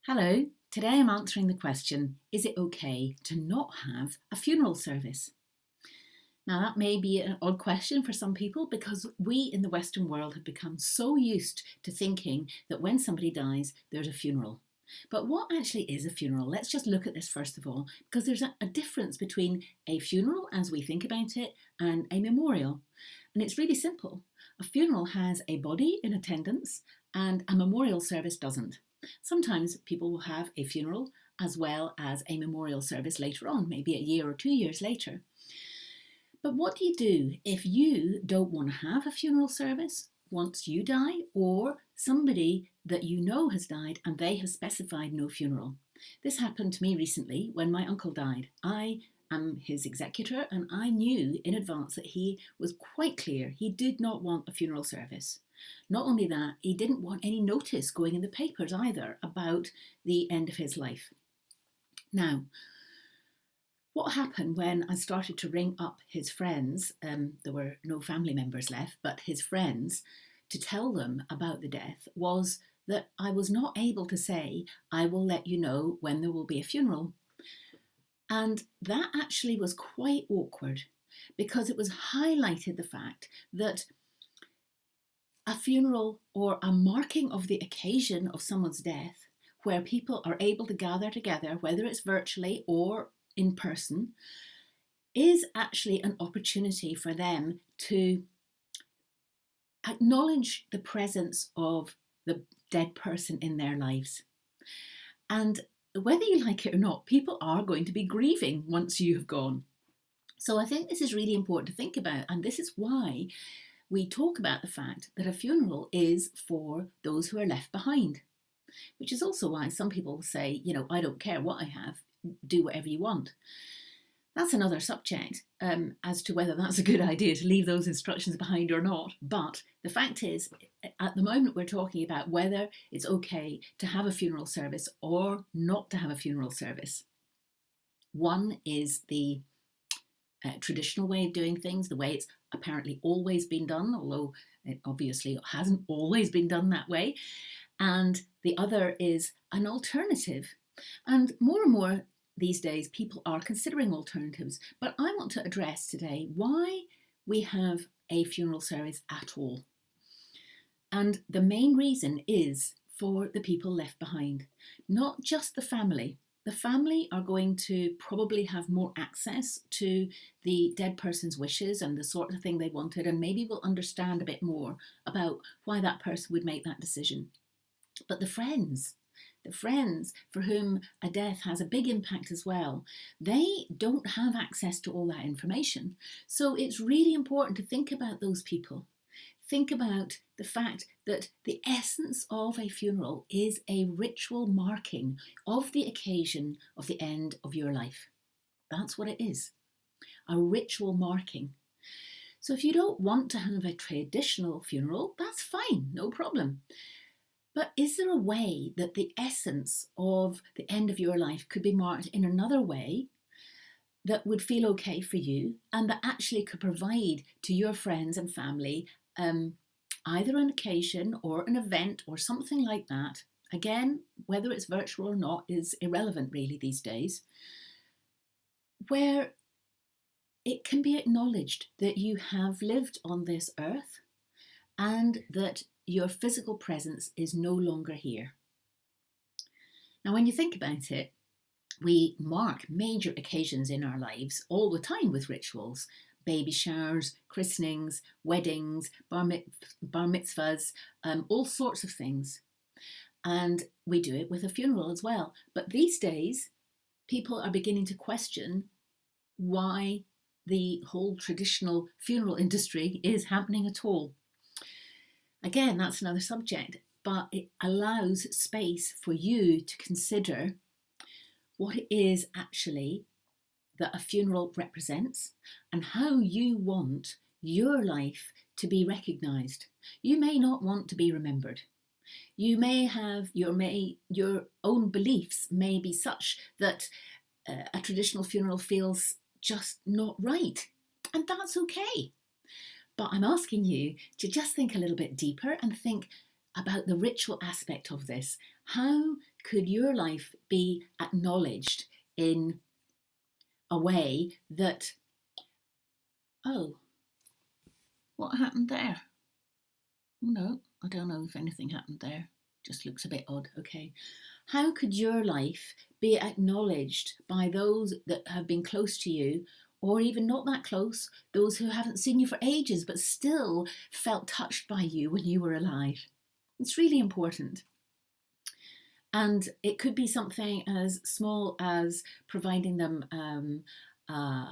Hello, today I'm answering the question, is it okay to not have a funeral service? Now, that may be an odd question for some people because we in the Western world have become so used to thinking that when somebody dies, there's a funeral. But what actually is a funeral? Let's just look at this first of all, because there's a difference between a funeral as we think about it and a memorial. And it's really simple. A funeral has a body in attendance and a memorial service doesn't. Sometimes people will have a funeral as well as a memorial service later on, maybe a year or 2 years later. But what do you do if you don't want to have a funeral service once you die, or somebody that you know has died and they have specified no funeral? This happened to me recently when my uncle died. I am his executor and I knew in advance that he was quite clear he did not want a funeral service. Not only that, he didn't want any notice going in the papers either about the end of his life. Now, what happened when I started to ring up his friends, there were no family members left, but his friends, to tell them about the death, was that I was not able to say, I will let you know when there will be a funeral. And that actually was quite awkward because it was highlighted the fact that a funeral or a marking of the occasion of someone's death, where people are able to gather together, whether it's virtually or in person, is actually an opportunity for them to acknowledge the presence of the dead person in their lives. And whether you like it or not, people are going to be grieving once you have gone. So I think this is really important to think about, and this is why we talk about the fact that a funeral is for those who are left behind, which is also why some people say, I don't care what I have, do whatever you want. That's another subject as to whether that's a good idea to leave those instructions behind or not. But the fact is, at the moment, we're talking about whether it's okay to have a funeral service or not to have a funeral service. One is the traditional way of doing things, the way it's apparently always been done, although it obviously hasn't always been done that way. And the other is an alternative. And more these days, people are considering alternatives. But I want to address today why we have a funeral service at all. And the main reason is for the people left behind, not just the family. The family are going to probably have more access to the dead person's wishes and the sort of thing they wanted, and maybe will understand a bit more about why that person would make that decision. But the friends for whom a death has a big impact as well, they don't have access to all that information. So it's really important to think about those people. Think about the fact that the essence of a funeral is a ritual marking of the occasion of the end of your life. That's what it is, a ritual marking. So if you don't want to have a traditional funeral, that's fine, no problem. But is there a way that the essence of the end of your life could be marked in another way that would feel okay for you and that actually could provide to your friends and family either an occasion or an event or something like that? Again, whether it's virtual or not is irrelevant really these days, where it can be acknowledged that you have lived on this earth and that your physical presence is no longer here. Now, when you think about it, we mark major occasions in our lives all the time with rituals: baby showers, christenings, weddings, bar mitzvahs, all sorts of things. And we do it with a funeral as well. But these days, people are beginning to question why the whole traditional funeral industry is happening at all. Again, that's another subject, but it allows space for you to consider what it is actually that a funeral represents and how you want your life to be recognised. You may not want to be remembered. You may have your own beliefs may be such that a traditional funeral feels just not right, and that's okay. But I'm asking you to just think a little bit deeper and think about the ritual aspect of this. How could your life be acknowledged in a way that, oh, what happened there? Oh no, I don't know if anything happened there. Just looks a bit odd. Okay. How could your life be acknowledged by those that have been close to you, or even not that close, those who haven't seen you for ages but still felt touched by you when you were alive? It's really important. And it could be something as small as providing them a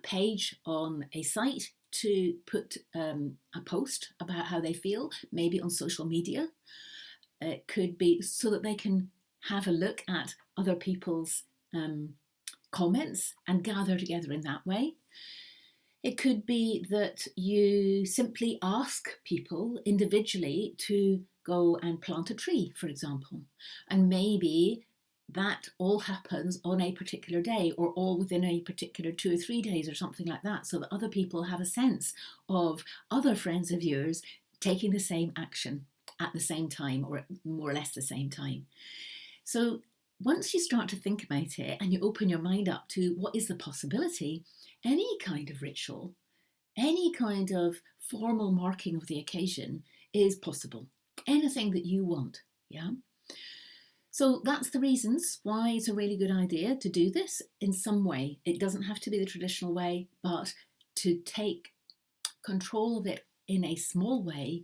page on a site to put a post about how they feel, maybe on social media. It could be so that they can have a look at other people's comments and gather together in that way. It could be that you simply ask people individually to go and plant a tree, for example, and maybe that all happens on a particular day or all within a particular 2 or 3 days or something like that, so that other people have a sense of other friends of yours taking the same action at the same time, or at more or less the same time. So once you start to think about it and you open your mind up to what is the possibility, any kind of ritual, any kind of formal marking of the occasion is possible. Anything that you want, yeah? So that's the reasons why it's a really good idea to do this in some way. It doesn't have to be the traditional way, but to take control of it in a small way,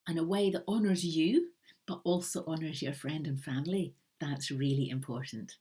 and a way that honours you, but also honours your friend and family. That's really important.